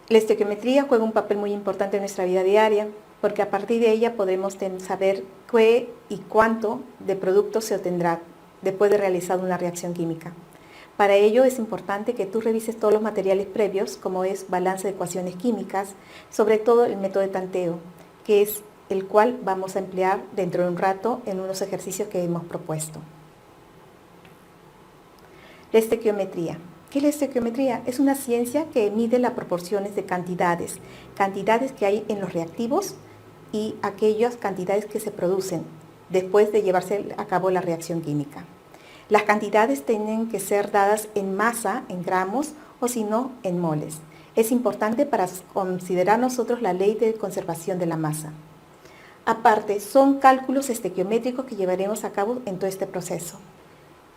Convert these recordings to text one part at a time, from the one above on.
La estequiometría juega un papel muy importante en nuestra vida diaria, porque a partir de ella podremos saber qué y cuánto de producto se obtendrá después de realizar una reacción química. Para ello es importante que tú revises todos los materiales previos, como es balance de ecuaciones químicas, sobre todo el método de tanteo, que es el cual vamos a emplear dentro de un rato en unos ejercicios que hemos propuesto. La estequiometría. ¿Qué es la estequiometría? Es una ciencia que mide las proporciones de cantidades que hay en los reactivos y aquellas cantidades que se producen después de llevarse a cabo la reacción química. Las cantidades tienen que ser dadas en masa, en gramos, o si no, en moles. Es importante para considerar nosotros la ley de conservación de la masa. Aparte, son cálculos estequiométricos que llevaremos a cabo en todo este proceso.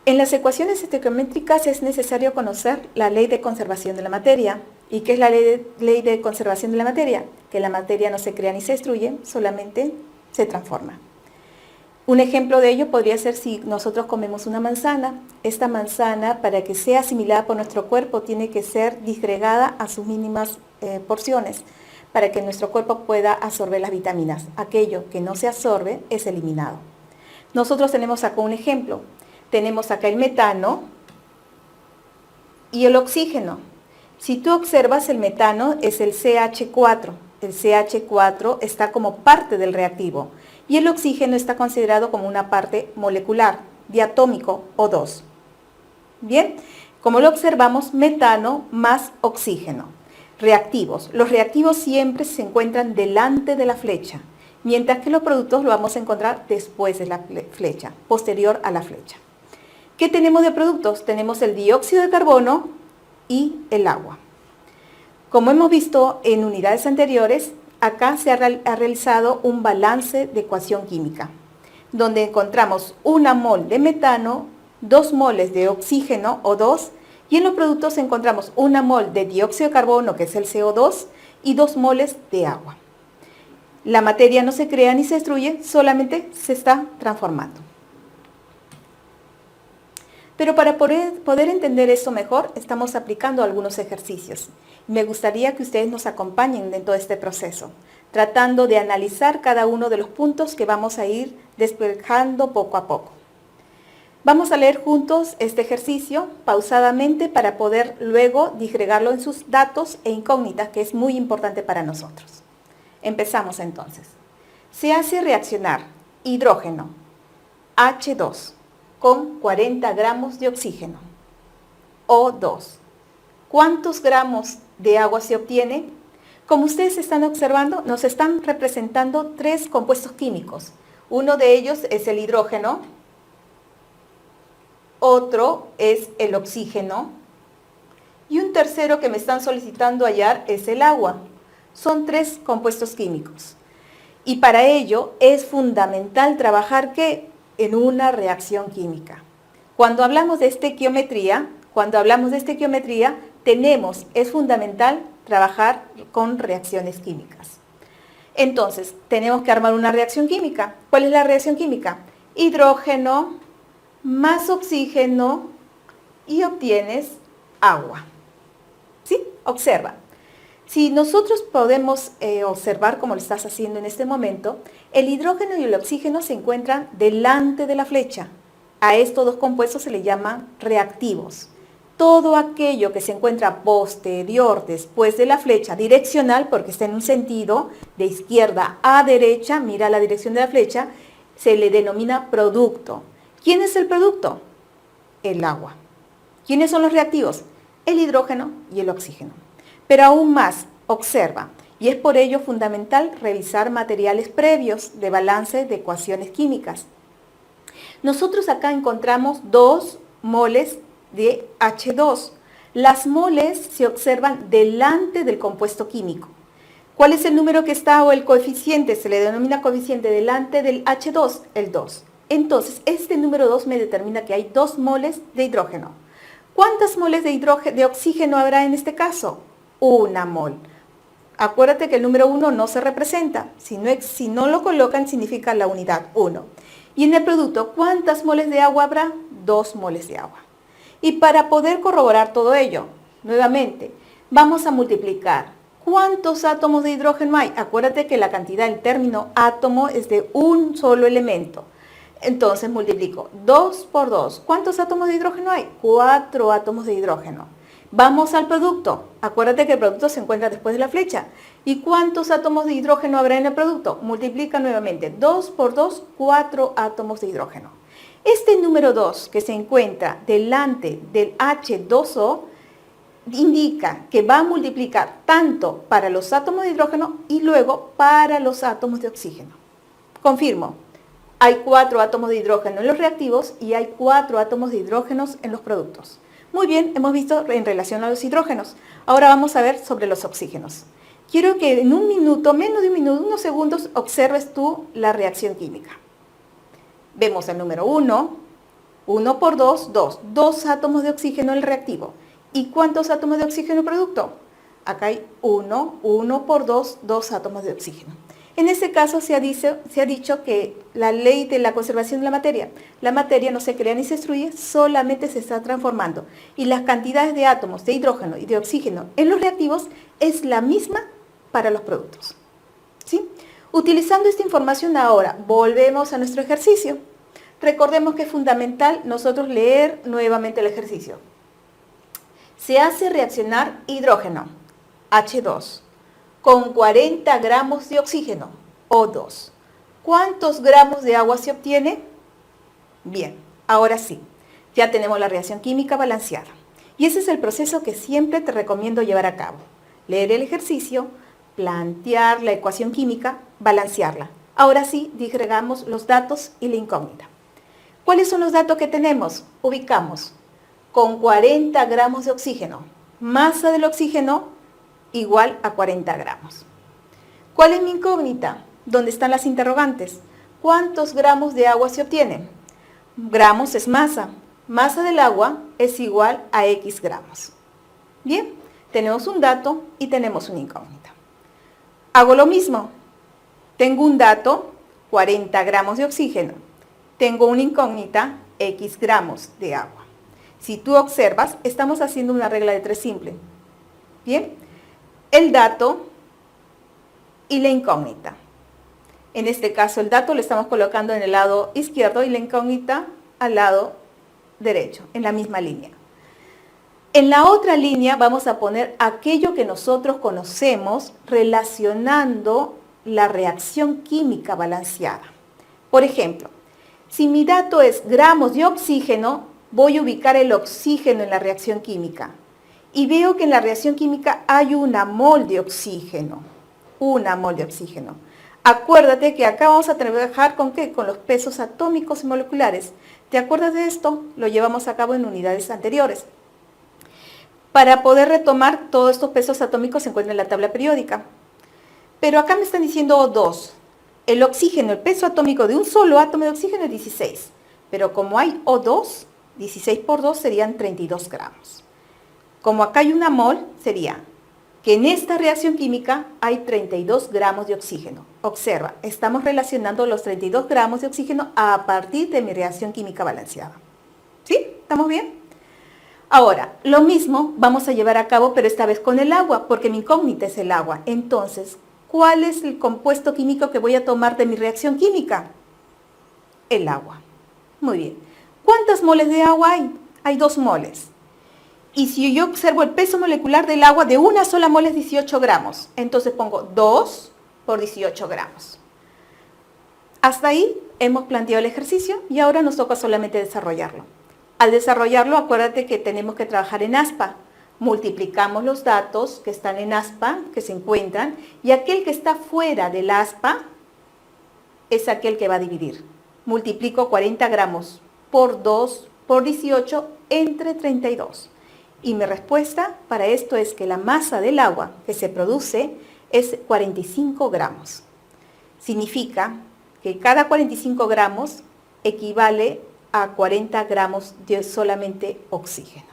En las ecuaciones estequiométricas es necesario conocer la ley de conservación de la materia. ¿Y qué es la ley de conservación de la materia? Que la materia no se crea ni se destruye, solamente se transforma. Un ejemplo de ello podría ser si nosotros comemos una manzana. Esta manzana, para que sea asimilada por nuestro cuerpo, tiene que ser disgregada a sus mínimas porciones, para que nuestro cuerpo pueda absorber las vitaminas. Aquello que no se absorbe es eliminado. Nosotros tenemos acá un ejemplo. Tenemos acá el metano y el oxígeno. Si tú observas, el metano es el CH4. El CH4 está como parte del reactivo y el oxígeno está considerado como una parte molecular, diatómico O2. Bien, como lo observamos, metano más oxígeno. Reactivos. Los reactivos siempre se encuentran delante de la flecha, mientras que los productos los vamos a encontrar después de la flecha, posterior a la flecha. ¿Qué tenemos de productos? Tenemos el dióxido de carbono y el agua. Como hemos visto en unidades anteriores, acá se ha realizado un balance de ecuación química, donde encontramos 1 mol de metano, 2 moles de oxígeno O2, y en los productos encontramos 1 mol de dióxido de carbono, que es el CO2, y 2 moles de agua. La materia no se crea ni se destruye, solamente se está transformando. Pero para poder entender esto mejor, estamos aplicando algunos ejercicios. Me gustaría que ustedes nos acompañen en todo este proceso, tratando de analizar cada uno de los puntos que vamos a ir despejando poco a poco. Vamos a leer juntos este ejercicio pausadamente para poder luego disgregarlo en sus datos e incógnitas, que es muy importante para nosotros. Empezamos entonces. Se hace reaccionar hidrógeno H2 con 40 gramos de oxígeno, O2. ¿Cuántos gramos de agua se obtiene? Como ustedes están observando, nos están representando 3 compuestos químicos. Uno de ellos es el hidrógeno, otro es el oxígeno y un tercero que me están solicitando hallar es el agua. Son 3 compuestos químicos. Y para ello es fundamental trabajar en una reacción química. Cuando hablamos de estequiometría, es fundamental trabajar con reacciones químicas. Entonces, tenemos que armar una reacción química. ¿Cuál es la reacción química? Hidrógeno más oxígeno y obtienes agua. ¿Sí? Observa. Si nosotros podemos observar, como lo estás haciendo en este momento, el hidrógeno y el oxígeno se encuentran delante de la flecha. A estos 2 compuestos se les llaman reactivos. Todo aquello que se encuentra posterior, después de la flecha direccional, porque está en un sentido de izquierda a derecha, mira la dirección de la flecha, se le denomina producto. ¿Quién es el producto? El agua. ¿Quiénes son los reactivos? El hidrógeno y el oxígeno. Pero aún más, observa, y es por ello fundamental revisar materiales previos de balance de ecuaciones químicas. Nosotros acá encontramos 2 moles de H2. Las moles se observan delante del compuesto químico. ¿Cuál es el número que está o el coeficiente? Se le denomina coeficiente delante del H2, el 2. Entonces, este número 2 me determina que hay 2 moles de hidrógeno. ¿Cuántas moles de oxígeno habrá en este caso? 1 mol. Acuérdate que el número 1 no se representa. Si no lo colocan, significa la unidad 1. Y en el producto, ¿cuántas moles de agua habrá? 2 moles de agua. Y para poder corroborar todo ello, nuevamente, vamos a multiplicar ¿Cuántos átomos de hidrógeno hay? Acuérdate que la cantidad del término átomo es de un solo elemento. Entonces multiplico 2 por 2. ¿Cuántos átomos de hidrógeno hay? 4 átomos de hidrógeno. Vamos al producto. Acuérdate que el producto se encuentra después de la flecha. ¿Y cuántos átomos de hidrógeno habrá en el producto? Multiplica nuevamente 2 por 2, 4 átomos de hidrógeno. Este número 2 que se encuentra delante del H2O indica que va a multiplicar tanto para los átomos de hidrógeno y luego para los átomos de oxígeno. Confirmo, hay 4 átomos de hidrógeno en los reactivos y hay 4 átomos de hidrógenos en los productos. Muy bien, hemos visto en relación a los hidrógenos. Ahora vamos a ver sobre los oxígenos. Quiero que en un minuto, menos de un minuto, unos segundos, observes tú la reacción química. Vemos el número 1, 1 por 2, 2. 2 átomos de oxígeno en el reactivo. ¿Y cuántos átomos de oxígeno en el producto? Acá hay 1, 1 por 2, 2 átomos de oxígeno. En este caso se ha dicho que la ley de la conservación de la materia no se crea ni se destruye, solamente se está transformando. Y las cantidades de átomos de hidrógeno y de oxígeno en los reactivos es la misma para los productos. ¿Sí? Utilizando esta información ahora, volvemos a nuestro ejercicio. Recordemos que es fundamental nosotros leer nuevamente el ejercicio. Se hace reaccionar hidrógeno, H2, con 40 gramos de oxígeno, O2. ¿Cuántos gramos de agua se obtiene? Bien, ahora sí, ya tenemos la reacción química balanceada. Y ese es el proceso que siempre te recomiendo llevar a cabo. Leer el ejercicio, plantear la ecuación química, balancearla. Ahora sí, disgregamos los datos y la incógnita. ¿Cuáles son los datos que tenemos? Ubicamos con 40 gramos de oxígeno, masa del oxígeno igual a 40 gramos. ¿Cuál es mi incógnita? ¿Dónde están las interrogantes? ¿Cuántos gramos de agua se obtienen? Gramos es masa. Masa del agua es igual a X gramos. Bien, tenemos un dato y tenemos una incógnita. Hago lo mismo. Tengo un dato, 40 gramos de oxígeno. Tengo una incógnita, X gramos de agua. Si tú observas, estamos haciendo una regla de 3 simple. Bien, el dato y la incógnita. En este caso, el dato lo estamos colocando en el lado izquierdo y la incógnita al lado derecho, en la misma línea. En la otra línea vamos a poner aquello que nosotros conocemos relacionando la reacción química balanceada. Por ejemplo, si mi dato es gramos de oxígeno, voy a ubicar el oxígeno en la reacción química. Y veo que en la reacción química hay una mol de oxígeno. Una mol de oxígeno. Acuérdate que acá vamos a trabajar ¿con qué? Con los pesos atómicos y moleculares. ¿Te acuerdas de esto? Lo llevamos a cabo en unidades anteriores. Para poder retomar todos estos pesos atómicos se encuentran en la tabla periódica. Pero acá me están diciendo O2. El oxígeno, el peso atómico de un solo átomo de oxígeno es 16. Pero como hay O2, 16 por 2 serían 32 gramos. Como acá hay una mol, sería que en esta reacción química hay 32 gramos de oxígeno. Observa, estamos relacionando los 32 gramos de oxígeno a partir de mi reacción química balanceada. ¿Sí? ¿Estamos bien? Ahora, lo mismo vamos a llevar a cabo, pero esta vez con el agua, porque mi incógnita es el agua. Entonces, ¿cuál es el compuesto químico que voy a tomar de mi reacción química? El agua. Muy bien. ¿Cuántas moles de agua hay? Hay 2 moles. Y si yo observo el peso molecular del agua, de una sola mole es 18 gramos. Entonces pongo 2 por 18 gramos. Hasta ahí hemos planteado el ejercicio y ahora nos toca solamente desarrollarlo. Al desarrollarlo, acuérdate que tenemos que trabajar en aspa. Multiplicamos los datos que están en aspa, que se encuentran, y aquel que está fuera del aspa es aquel que va a dividir. Multiplico 40 gramos por 2 por 18 entre 32. Y mi respuesta para esto es que la masa del agua que se produce es 45 gramos. Significa que cada 45 gramos equivale a 40 gramos de solamente oxígeno.